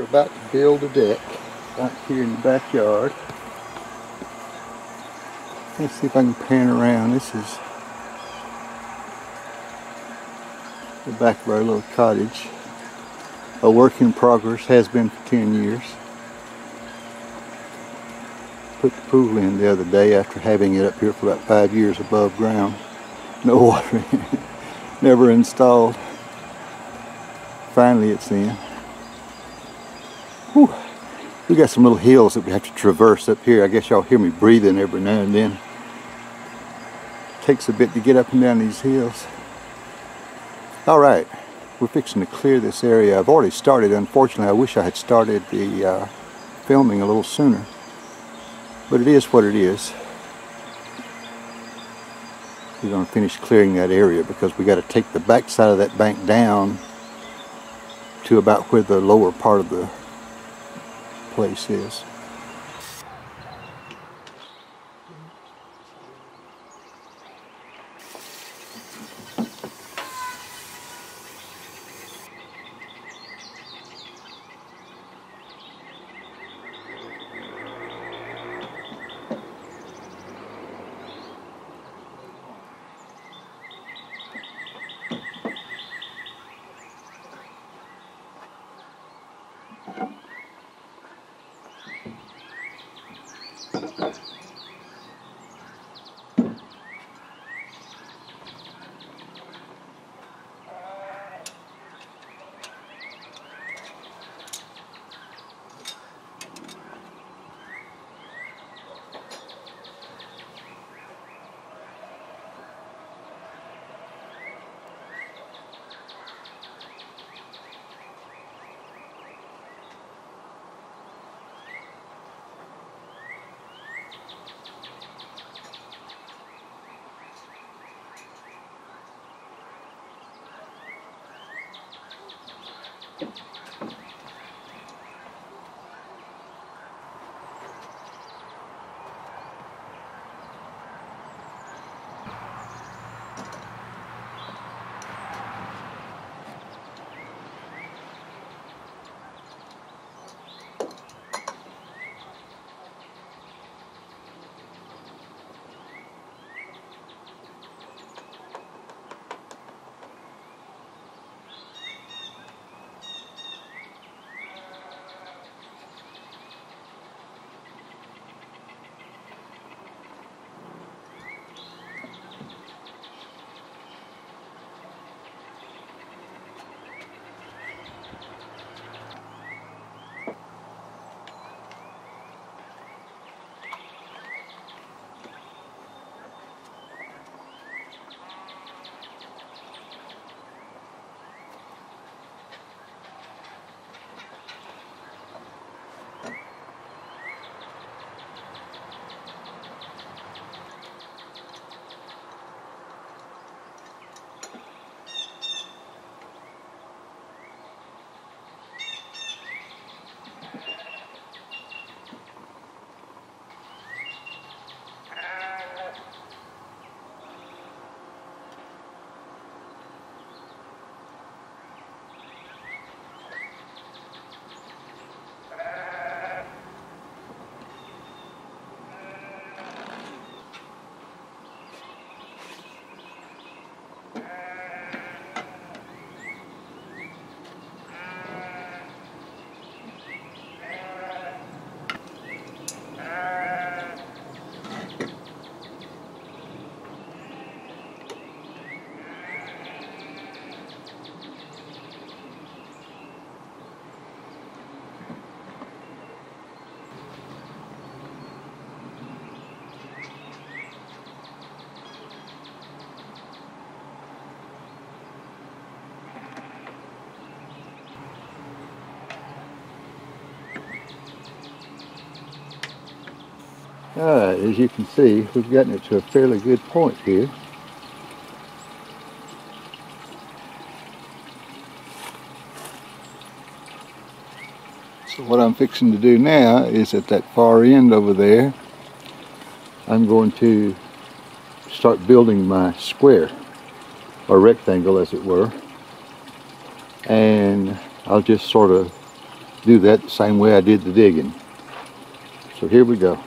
about to build a deck out here in the backyard. Let's see if I can pan around. This is the back of our little cottage. A work in progress, has been for 10 years. Put the pool in the other day after having it up here for about 5 years above ground. No water in it. Never installed. Finally it's in. Whew. We got some little hills that we have to traverse up here. I guess y'all hear me breathing every now and then. Takes a bit to get up and down these hills. Alright, we're fixing to clear this area. I've already started. Unfortunately, I wish I had started the filming a little sooner. But it is what it is. We're going to finish clearing that area because we got to take the back side of that bank down to about where the lower part of the place is. Alright, as you can see, we've gotten it to a fairly good point here. So what I'm fixing to do now is at that far end over there, I'm going to start building my square, or rectangle as it were. And I'll just sort of do that the same way I did the digging. So here we go.